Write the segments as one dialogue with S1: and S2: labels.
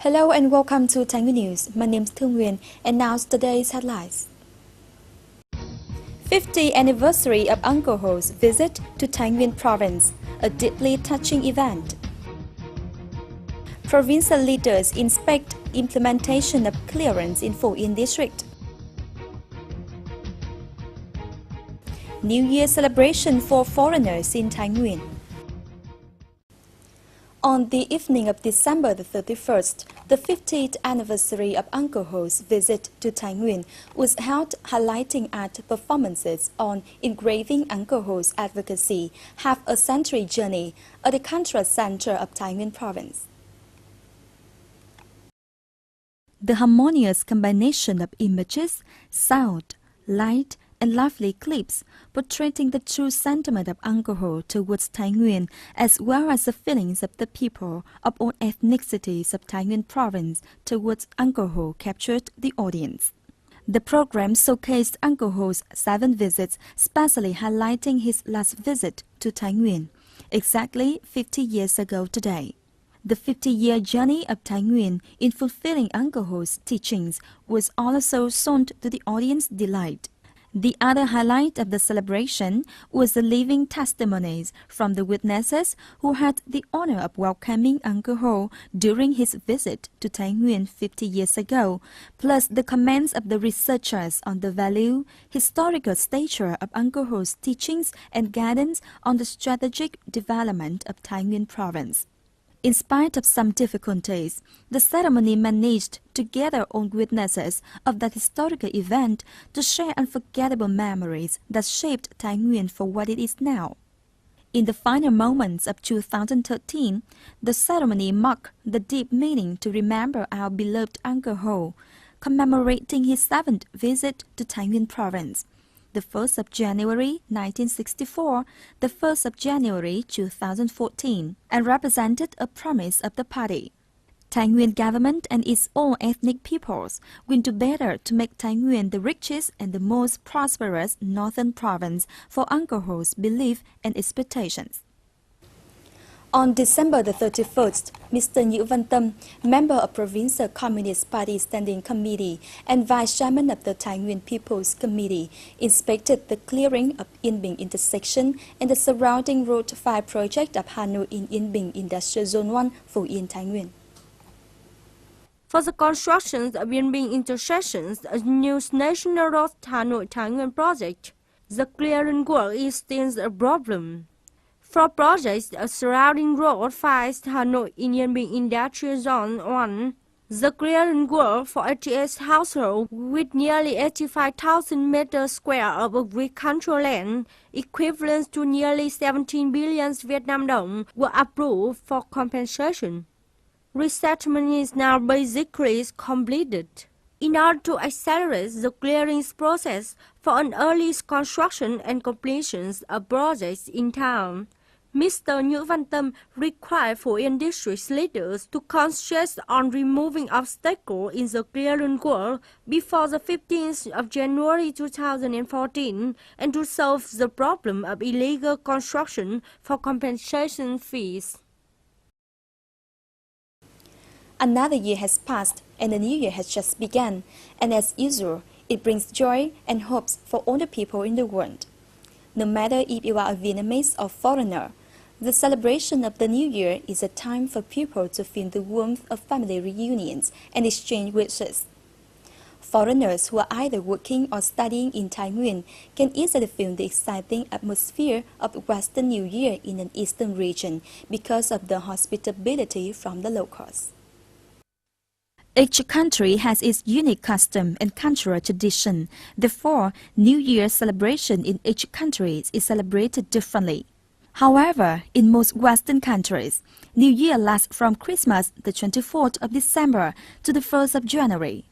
S1: Hello and welcome to Nguyen News. My name is Nguyen and now today's headlines. 50th anniversary of Uncle Ho's visit to Nguyen province, a deeply touching event. Provincial leaders inspect implementation of clearance in Phu Yên district. New Year celebration for foreigners in Nguyen. On the evening of December the 31st, the 50th anniversary of Uncle Ho's visit to Nguyen was held, highlighting art performances on engraving Uncle Ho's advocacy, half a century journey at the cultural center of Nguyen province. The harmonious combination of images, sound, light, and lively clips portraying the true sentiment of Uncle Ho towards Nguyen, as well as the feelings of the people of all ethnicities of Nguyen province towards Uncle Ho, captured the audience. The program showcased Uncle Ho's 7 visits, specially highlighting his last visit to Nguyen, exactly 50 years ago today. The 50-year journey of Nguyen in fulfilling Uncle Ho's teachings was also shown to the audience's delight. The other highlight of the celebration was the living testimonies from the witnesses who had the honor of welcoming Uncle Ho during his visit to Nguyen 50 years ago, plus the comments of the researchers on the value, historical stature of Uncle Ho's teachings and guidance on the strategic development of Nguyen province. In spite of some difficulties, the ceremony managed to gather all witnesses of that historical event to share unforgettable memories that shaped Nguyen for what it is now. In the final moments of 2013, the ceremony marked the deep meaning to remember our beloved Uncle Ho, commemorating his 7th visit to Nguyen province, the 1st of January 1964, the 1st of January 2014, and represented a promise of the party. Nguyen government and its all ethnic peoples will do better to make Nguyen the richest and the most prosperous northern province for Uncle Ho's belief and expectations. On December the 31st, Mr. Nguyen, member of Provincial Communist Party Standing Committee and Vice Chairman of the Nguyen People's Committee, inspected the clearing of Yên Binh intersection and the surrounding Road 5 project of Hanoi in Yên Binh Industrial Zone 1, Phu Yên, Nguyen.
S2: For the construction of Yên Binh intersections, a new national road Hanoi Nguyen project, the clearing work is still a problem. For projects surrounding Road 5 Hanoi in Yên Binh Industrial Zone 1, the clearing work for 88 households with nearly 85,000 meters square of agricultural land, equivalent to nearly 17 billion Vietnam dong, were approved for compensation. Resettlement is now basically completed. In order to accelerate the clearing process for an early construction and completion of projects in town, Mr. Nguyen required Phu Yên district leaders to concentrate on removing obstacles in the clearing work before the 15th of January 2014 and to solve the problem of illegal construction for compensation fees.
S1: Another year has passed and a new year has just begun, and as usual, it brings joy and hopes for all the people in the world. No matter if you are a Vietnamese or foreigner, the celebration of the New Year is a time for people to feel the warmth of family reunions and exchange wishes. Foreigners who are either working or studying in Nguyen can easily feel the exciting atmosphere of the Western New Year in an eastern region because of the hospitality from the locals. Each country has its unique custom and cultural tradition. Therefore, New Year celebration in each country is celebrated differently. However, in most Western countries, New Year lasts from Christmas, the 24th of December, to the 1st of January.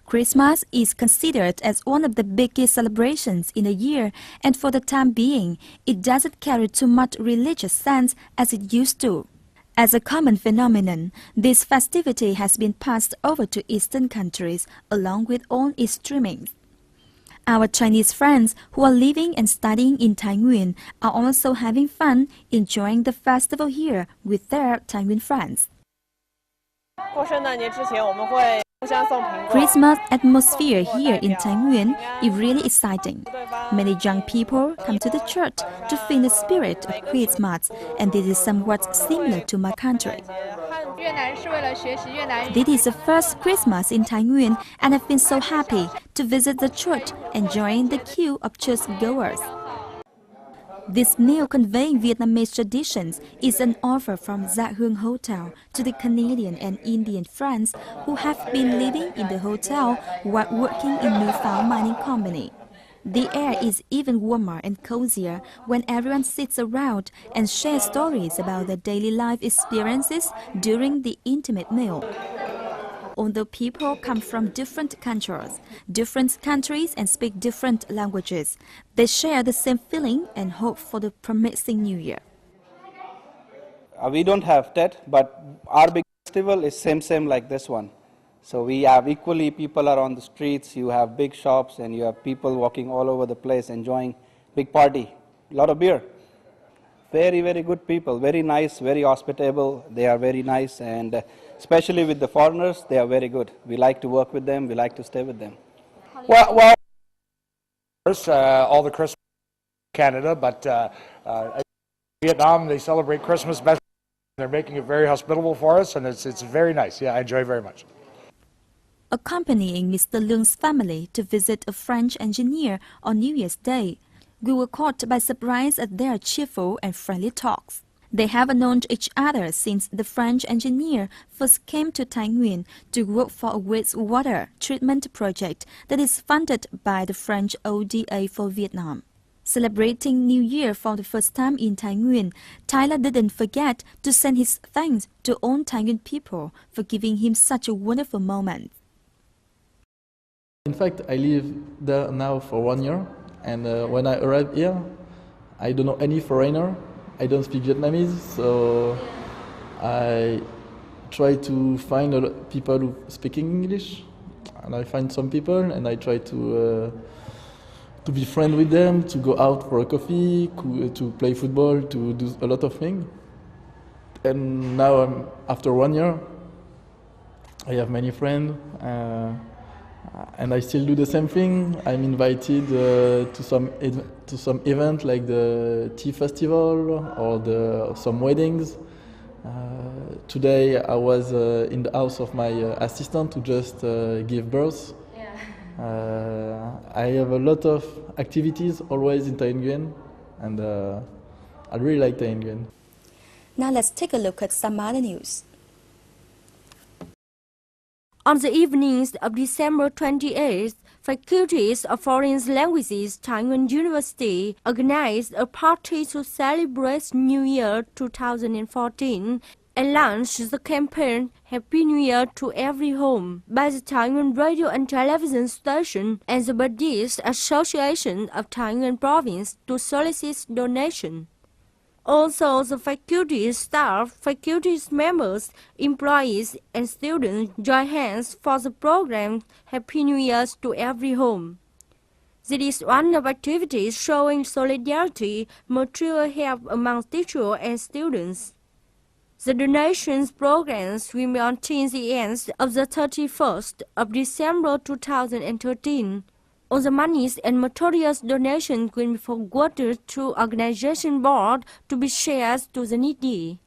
S1: Christmas is considered as one of the biggest celebrations in a year, and for the time being, it doesn't carry too much religious sense as it used to. As a common phenomenon, this festivity has been passed over to Eastern countries along with all its streamings. Our Chinese friends who are living and studying in Nguyen are also having fun enjoying the festival here with their Nguyen friends. Christmas atmosphere here in Nguyen is really exciting. Many young people come to the church to feel the spirit of Christmas, and this is somewhat similar to my country. This is the first Christmas in Nguyen, and I've been so happy to visit the church and join the queue of churchgoers. This meal conveying Vietnamese traditions is an offer from Dạ Hương Hotel to the Canadian and Indian friends who have been living in the hotel while working in Newfound Mining Company. The air is even warmer and cozier when everyone sits around and shares stories about their daily life experiences during the intimate meal. Although people come from different countries and speak different languages, they share the same feeling and hope for the promising New Year.
S3: We don't have that, but our big festival is same like this one. So we have equally people are on the streets, you have big shops, and you have people walking all over the place enjoying big party, a lot of beer. Very, very good people, very nice, very hospitable. They are very nice, and especially with the foreigners, they are very good. We like to work with them, we like to stay with them.
S4: Well, all the Christmas in Canada, but Vietnam, they celebrate Christmas best. They're making it very hospitable for us, and it's very nice. Yeah, I enjoy it very much.
S1: Accompanying Mr. Leung's family to visit a French engineer on New Year's Day, we were caught by surprise at their cheerful and friendly talks. They have known each other since the French engineer first came to Nguyen to work for a wastewater treatment project that is funded by the French ODA for Vietnam. Celebrating New Year for the first time in Nguyen, Tyler didn't forget to send his thanks to all Nguyen people for giving him such a wonderful moment.
S5: In fact, I live there now for 1 year, and when I arrived here, I don't know any foreigner. I don't speak Vietnamese, so I try to find people who speak English, and I find some people, and I try to be friends with them, to go out for a coffee, to play football, to do a lot of things. And now, after 1 year, I have many friends. And I still do the same thing. I'm invited to some event like the tea festival or some weddings. Today I was in the house of my assistant to just give birth. I have a lot of activities always in Nguyen, and I really like Nguyen.
S1: Now let's take a look at some other news.
S2: On the evenings of December 28th, faculties of foreign languages Nguyen University organized a party to celebrate New Year 2014 and launched the campaign Happy New Year to Every Home by the Nguyen Radio and Television Station and the Buddhist Association of Nguyen Province to solicit donation. Also, the faculty staff, faculty members, employees, and students join hands for the program Happy New Year to Every Home. This is one of activities showing solidarity, mutual help among teachers and students. The donations programs will be until the end of the 31st of December 2013. All the monies and materials donations will be forwarded to organization board to be shared to the needy.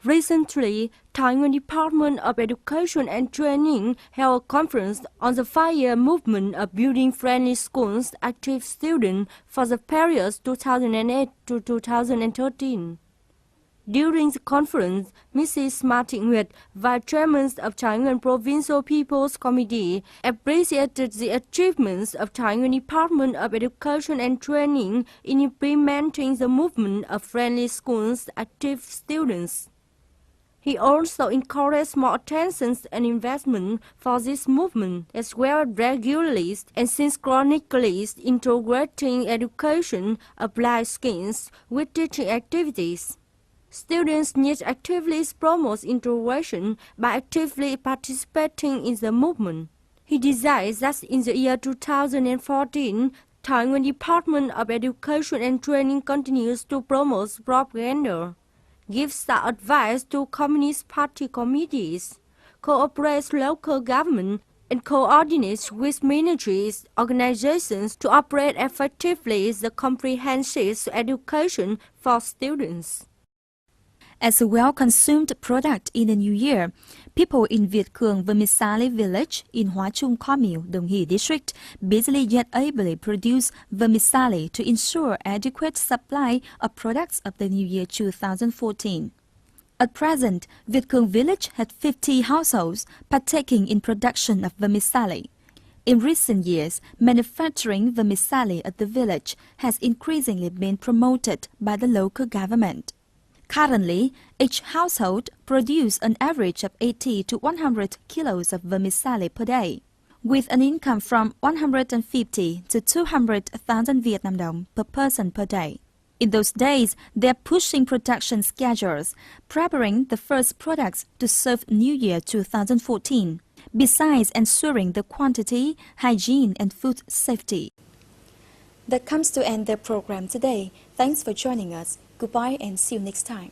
S2: Recently, Nguyen Department of Education and Training held a conference on the 5-year movement of building friendly schools active students for the period 2008 to 2013. During the conference, Mrs. Martin Nguyệt, Vice Chairman of Nguyen Provincial People's Committee, appreciated the achievements of Nguyen Department of Education and Training in implementing the movement of friendly schools active students. He also encouraged more attention and investment for this movement, as well as regularly and synchronously integrating education, applied skills with teaching activities. Students need to actively promote integration by actively participating in the movement. He desires that in the year 2014, Nguyen Department of Education and Training continues to promote propaganda, gives advice to Communist Party committees, cooperates local government, and coordinates with ministries, organizations to operate effectively the comprehensive education for students.
S1: As a well-consumed product in the new year, people in Việt Cường Vermicelli village in Hoa Trung Commune, Đồng Hỷ district, busily yet ably produce vermicelli to ensure adequate supply of products of the new year 2014. At present, Việt Cường village had 50 households partaking in production of vermicelli. In recent years, manufacturing vermicelli at the village has increasingly been promoted by the local government. Currently, each household produces an average of 80 to 100 kilos of vermicelli per day, with an income from 150 to 200,000 Vietnam dong per person per day. In those days, they are pushing production schedules, preparing the first products to serve New Year 2014, besides ensuring the quantity, hygiene, and food safety. That comes to end the program today. Thanks for joining us. Goodbye and see you next time.